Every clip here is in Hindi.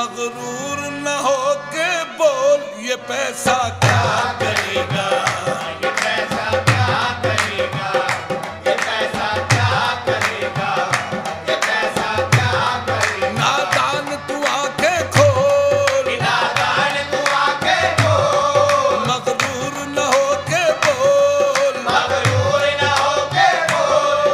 मगरूर न हो के बोल, ये पैसा क्या करेगा, ये पैसा क्या करेगा, ये पैसा क्या करेगा, ये पैसा क्या करेगा। नादान तू आंखें खोल, नादान तू आंखें खोल, मगरूर न हो के बोल, मगरूर न होके बोल,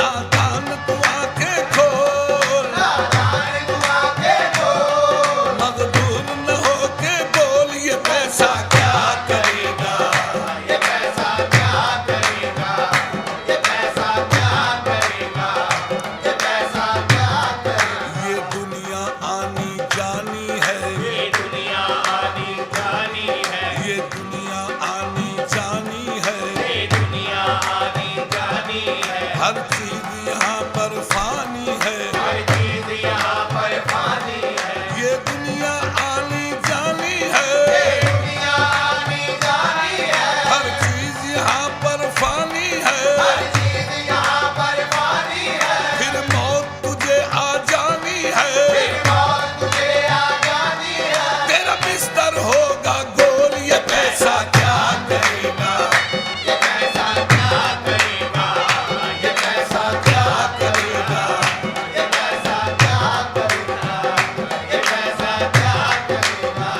नादान तू आंखें खोल, नादान तू आंखें खोल, मगरूर न हो के बोल, ये पैसा क्या करेगा, ये पैसा क्या करेगा, ये पैसा क्या करेगा, ये पैसा क्या करेगा। ये दुनिया आनी जानी है, ये दुनिया आनी जानी है, ये दुनिया आनी जानी है, ये दुनिया आनी जानी है। हर चीज यहाँ पर फानी है, हर चीज यहाँ पर फानी है, ये दुनिया आनी जानी है, ये दुनिया आनी जानी है। हर चीज यहाँ पर फानी है, हर चीज यहाँ पर फानी है, फिर मौत तुझे आ जानी है, फिर मौत तुझे आ जानी है। तेरा बिस्तर होगा गोल, ये पैसा क्या करेगा, ये पैसा क्या करेगा, ये पैसा क्या करेगा, ये पैसा क्या करेगा, ये पैसा क्या करेगा,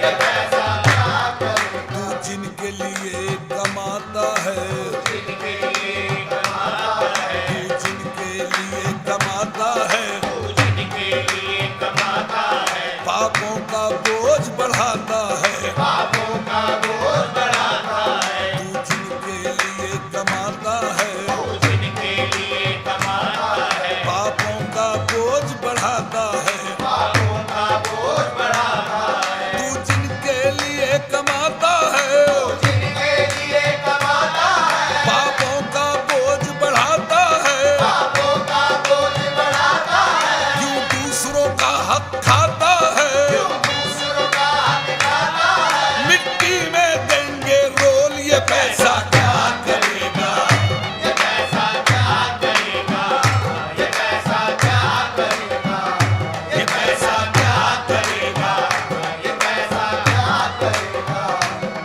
ये पैसा क्या करेगा। तू जिनके लिए कमाता है, जिनके लिए कमाता है, तू जिनके लिए कमाता है, तू जिनके लिए कमाता है, पापों का बोझ बढ़ाता है, पापों का बोझ बढ़ाता है। तू जिनके लिए कमाता है, तू जिनके लिए कमाता है, पापों का बोझ बढ़ाता है, पापों का बोझ बढ़ाता है। तू जिनके लिए कमाता है, तू जिनके लिए कमाता है, पापों का बोझ बढ़ाता है, पापों का बोझ बढ़ाता है। यूं दूसरों का हक खाता है, दूसरों का हक खाता है, मिट्टी में देंगे रोल, ये पैसा क्या करेगा, ये पैसा क्या करेगा, ये पैसा क्या करेगा, ये पैसा क्या करेगा, ये पैसा क्या करेगा,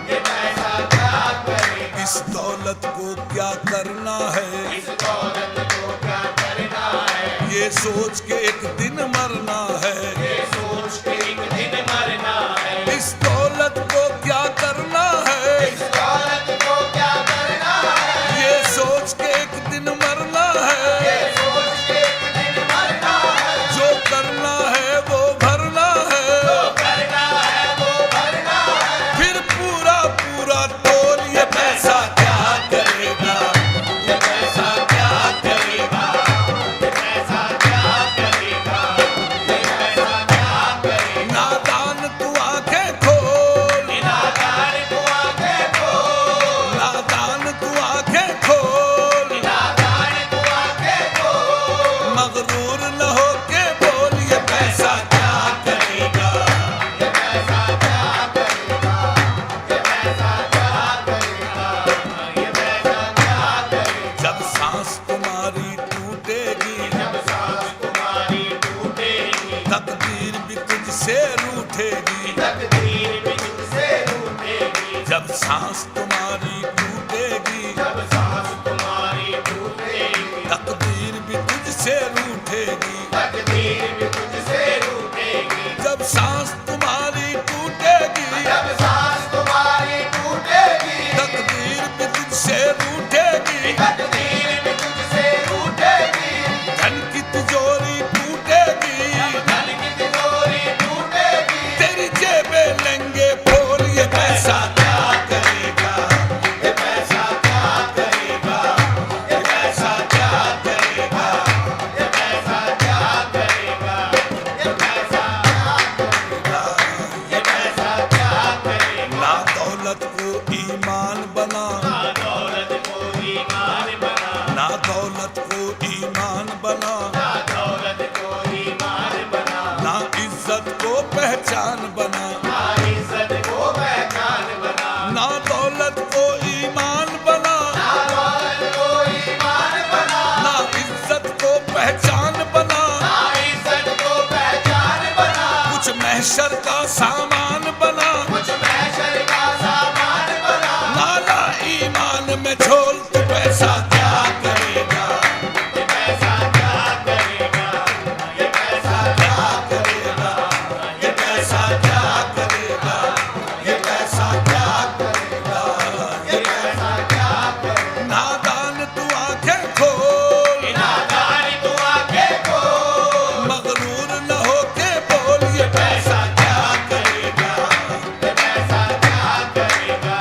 ये पैसा क्या करेगा। इस दौलत को क्या करना है, इस दौलत को क्या करना है, ये सोच के एक दिन मरना है, ये सोच के एक दिन मरना है। इस दौलत को क्या करना है, इस दौलत को क्या करना है, ये सोच के एक दिन मरना है, ये सोच के एक दिन मरना है। जो करना है वो भरना है, जो करना है वो भरना है, फिर पूरा पूरा तोल, ये पैसा क्या करेगा, ये पैसा क्या करेगा, ये पैसा क्या करेगा, ये पैसा क्या करेगा। नादान तू आंखें खोल, नादान तू आंखें खोल, नादान तू आंखें खोल, नादान तू आंखें खोल, मगरूर न हो के बोल, ये पैसा क्या करेगा, ये पैसा क्या करेगा, ये पैसा क्या करेगा, ये पैसा क्या करेगा। जब सांस तुम्हारी टूटेगी, जब सांस तुम्हारी टूटेगी, तकदीर भी तुझसे रूठेगी, तकदीर भी तुझसे रूठेगी। जब सांस तुम्हारी टूटेगी, जब सांस तुम्हारी टूटेगी, तकदीर भी तुझसे रूठेगी, तकदीर भी तुझसे रूठेगी। जब सांस तुम्हारी टूटेगी, जब सांस तुम्हारी टूटेगी, तकदीर भी तुझसे रूठेगी, तकदीर भी तुझसे रूठेगी। धन की तिजोरी टूटेगी, धन की तिजोरी टूटेगी, तेरी जेबें लेंगे फोल, ये पैसा क्या करेगा, ये पैसा क्या करेगा, ये पैसा क्या करेगा, ये पैसा क्या करेगा, ये पैसा क्या करेगा, ये पैसा क्या करेगा। ना दौलत को ईमान बना, ना दौलत को ईमान बना, ना दौलत को ईमान बना, ना दौलत को ईमान बना, ना इज्जत को पहचान बना, ना इज्जत को पहचान बना, ना दौलत को ईमान बना, ना दौलत को ईमान बना, ना इज्जत को पहचान बना, ना इज्जत को पहचान बना। कुछ महशर का सामान बना, कुछ महशर का सामान बना, नाला ईमान में झोल तू पैसा क्या करेगा, ये पैसा क्या करेगा, ये पैसा क्या करेगा, ये पैसा क्या करेगा, ये पैसा क्या करेगा, ये पैसा क्या करेगा। नादान तू आंखें खोल, नादान तू आंखें खोल, मगरूर न होके बोल, ये पैसा क्या करेगा, ये पैसा क्या करेगा,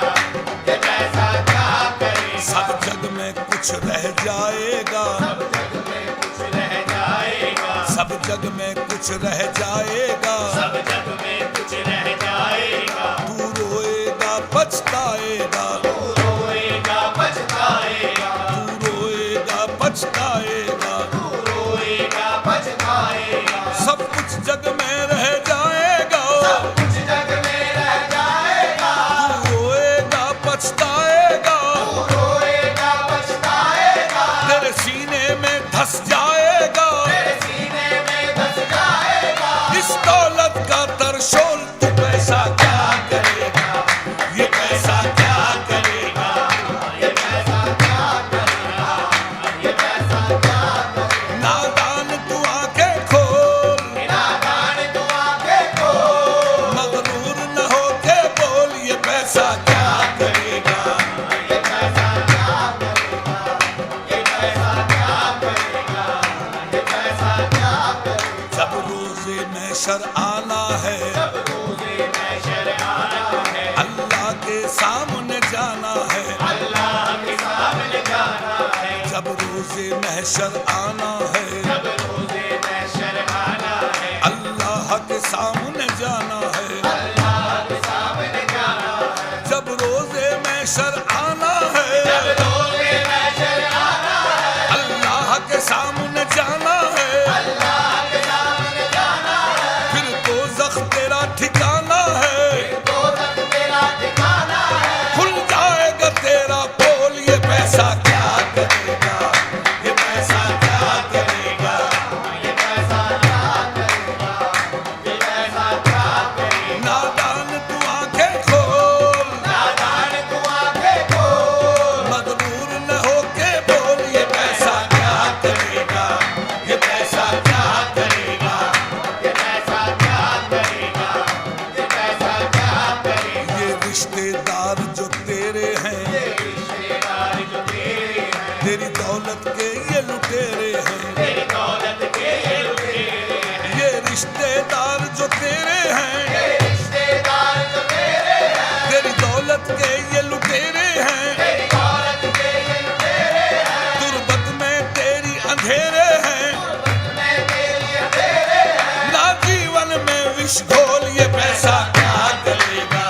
ये पैसा क्या करेगा। सब जग में कुछ रह जाएगा, जग में कुछ रह जाएगा, सब जग में कुछ रह जाएगा, सब जग में कुछ रह जाएगा। तू रोएगा पछताएगा, तू रोएगा पछताएगा, तू रोएगा पछताएगा, तू रोएगा पछताएगा। सब कुछ जग में रह जाएगा, सब कुछ जग में रह जाएगा, तू रोएगा पछताएगा, तू रोएगा पछताएगा। तेरे सीने में धस जाएगा, तेरे सीने में धस जाएगा, इस दौलत का तरशोल, तू पैसा क्या करेगा, ये पैसा क्या करेगा, ये पैसा क्या करेगा, ये पैसा क्या करेगा। नादान तू आंखें खोल, नादान तू आंखें खोल, मगरूर न होके बोल, ये पैसा क्या करेगा, ये पैसा क्या करेगा, ये पैसा क्या करेगा, ये पैसा क्या करेगा। जब रोज़े महशर आना है, जब रोज़े महशर आना है, अल्लाह के सामने जाना है, अल्लाह के सामने जाना है। जब रोज़े महशर आना है, जब रोज़े महशर आना है, अल्लाह के सामने जाना है, अल्लाह के सामने जाना है। जब रोज़े महशर आना है, जब रोज़े महशर आना है, अल्लाह के सामने जाना है, अल्लाह के सामने जाना है। फिर दोज़ख तेरा ठिकाना है, दोज़ख तेरा ठिकाना है, खुल जाएगा तेरा पोल, ये पैसा क्या करेगा, ये पैसा क्या करेगा, ये पैसा क्या करेगा, ये पैसा क्या करेगा। नादान तू आंखें खोल, नादान तू आंखें खोल, मगरूर न होके बोल, ये पैसा क्या करेगा, ये पैसा क्या करेगा, ये पैसा क्या करेगा, ये पैसा क्या करेगा। ये रिश्तेदार जो तेरे हैं, ये रिश्तेदार जो तेरे हैं, तेरी दौलत के ये लुटेरे हैं, तेरी दौलत के ये लुटेरे हैं। ये रिश्तेदार जो तेरे हैं, ये रिश्तेदार जो तेरे हैं, तेरी दौलत के ये लुटेरे हैं, तेरी दौलत के ये लुटेरे हैं। तुर्बत में तेरी अंधेरे हैं, मैं तेरी अंधेरे हैं, ना जीवन में विष घोल, ये पैसा क्या करेगा,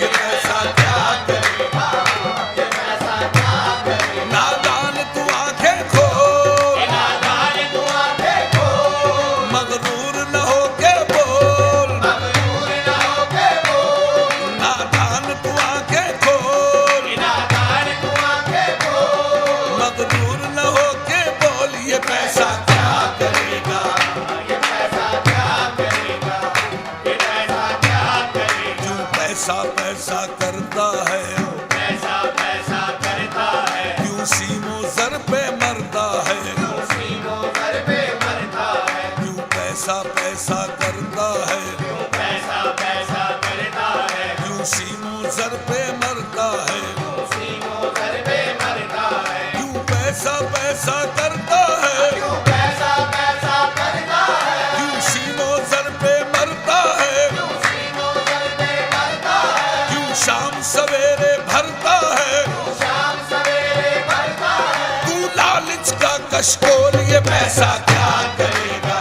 ये पैसा क्या करेगा, ये पैसा क्या करेगा। नादान तू आंखें खोल, नादान तू आंखें खोल, मगरूर न होके बोल, मगरूर न होके बोल। नादान तू आंखें खोल, नादान तू आंखें खोल, मगरूर न होके बोल, ये पैसा क्या करेगा, ये पैसा क्या करेगा, ये पैसा क्या करेगा। क्यों पैसा पैसा करता है, पैसा पैसा करता है, क्यों सीमो जर पे मरता है, सीनों पर पे मरता है। क्यों पैसा पैसा करता है, पैसा पैसा करता है, क्यों सीमो जर पे मरता है, सीनों पर पे मरता है। क्यों पैसा पैसा करता है, क्यों पैसा पैसा करता है, क्यों सीमो जर पे मरता है, क्यों सीनों पर पे मरता है। क्यों शाम सवेरे भरता है, शाम सवेरे भरता है, तू लालच का कशकोल, ये पैसा क्या करेगा,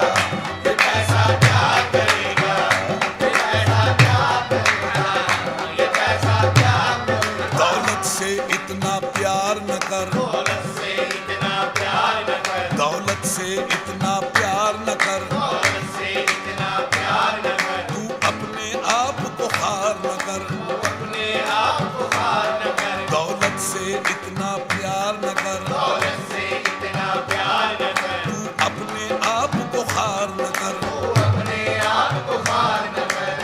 ये पैसा क्या करेगा, ये पैसा क्या करेगा, ये पैसा क्या करेगा। दौलत से इतना प्यार न कर, दौलत से इतना प्यार न कर, दौलत से इतना प्यार न कर, दौलत से इतना प्यार न कर। तू अपने आप को खार न कर, अपने आप को खार न कर, दौलत से इतना प्यार न कर, दौलत से इतना प्यार न कर। तू अपने आप को खार न कर, तू अपने आप को खार न कर,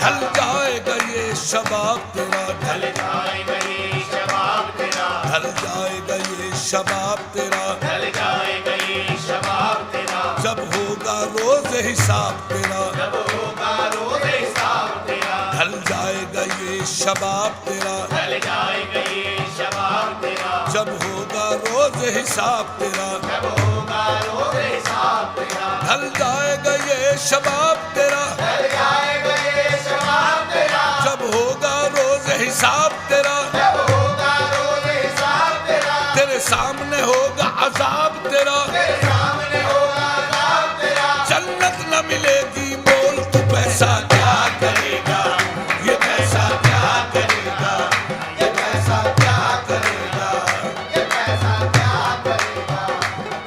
ढल जाएगा ये शबाब तेरा, ढल जाएगा ये शबाब तेरा, ढल जाएगा ये शबाब तेरा, ढल जाएगा ये शबाब तेरा, जब होगा रोज हिसाब तेरा, जब होगा रोज़ हिसाब तेरा, ढल जाएगा ये शबाब तेरा, ढल जाएगा ये शबाब तेरा, जब होगा रोज हिसाब तेरा, जब होगा रोज़ हिसाब तेरा, ढल जाएगा ये शबाब तेरा, ढल जाएगा ये शबाब तेरा, जब होगा रोज हिसाब तेरा, जब होगा रोज़ हिसाब तेरा, तेरे सामने होगा अजाब तेरा, तेरे सामने होगा अज़ाब तेरा, जन्नत न मिलेगी मोल तू पैसा क्या करेगा, ये पैसा क्या करेगा, ये पैसा क्या करेगा, ये पैसा क्या करेगा,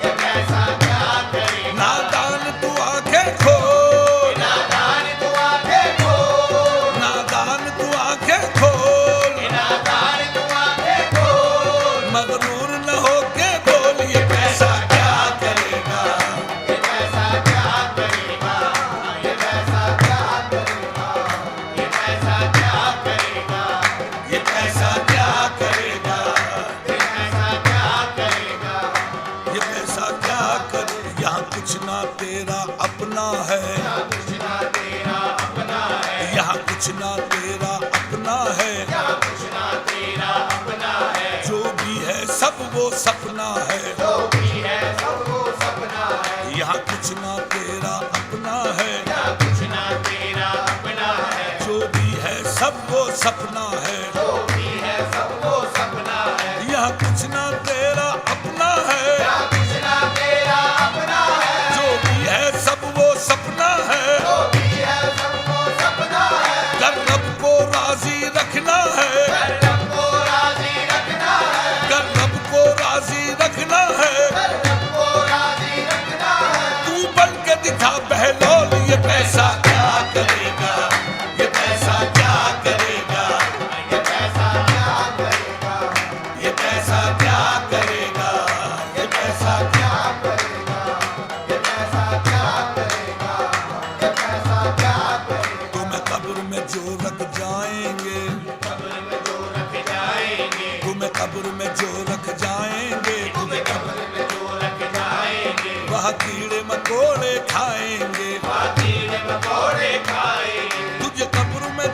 ये पैसा क्या करेगा, नादान तू आंखें खोल, नादान तू आंखें खोल, नादान तू आंखें खोल, नादान तू आंखें खोल, मगरूर न होके बोल ये पैसा क्या करेगा, ये पैसा क्या करेगा, ये पैसा क्या करेगा, ये पैसा क्या करेगा, ये पैसा क्या करेगा, ये पैसा क्या करेगा, ये पैसा क्या करे, यहाँ कुछ ना तेरा अपना है, कुछ ना तेरा अपना है, यहाँ कुछ ना तेरा अपना है, यहाँ कुछ ना तेरा अपना है, जो भी है सब वो सपना है, जो भी है सबको सपना है, यहाँ कुछ ना तेरा अपना है, यहाँ कुछ ना तेरा अपना है, जो भी है सब वो सपना है, जो भी है सबको सपना है, यहाँ कुछ ना तेरा अपना है, यहाँ कुछ ना तेरा अपना है, जो भी है सब वो सपना है, जो भी है सबको सपना है, कर रब को राजी रखना है, कर रब को राजी रखना है, कर रब को राजी रखना है, कर रब को राजी रखना है, तू बन के दिखा बहलोल ये पैसा क्या करेगा, ये पैसा क्या करेगा, ये पैसा क्या करेगा, ये पैसा क्या करेगा, ये पैसा क्या करेगा, ये पैसा क्या करेगा, ये पैसा क्या करेगा, तुम्हें कब्र में जो रख जाएंगे, कब्र में जो रख जाएंगे, तुम्हें कब्र में जो रख जाएंगे, तुम्हें कब्र में जो रख जाएंगे, वह कीड़े मकोड़े खाएंगे, कीड़े मकोड़े खाएंगे, तुझे कब्र में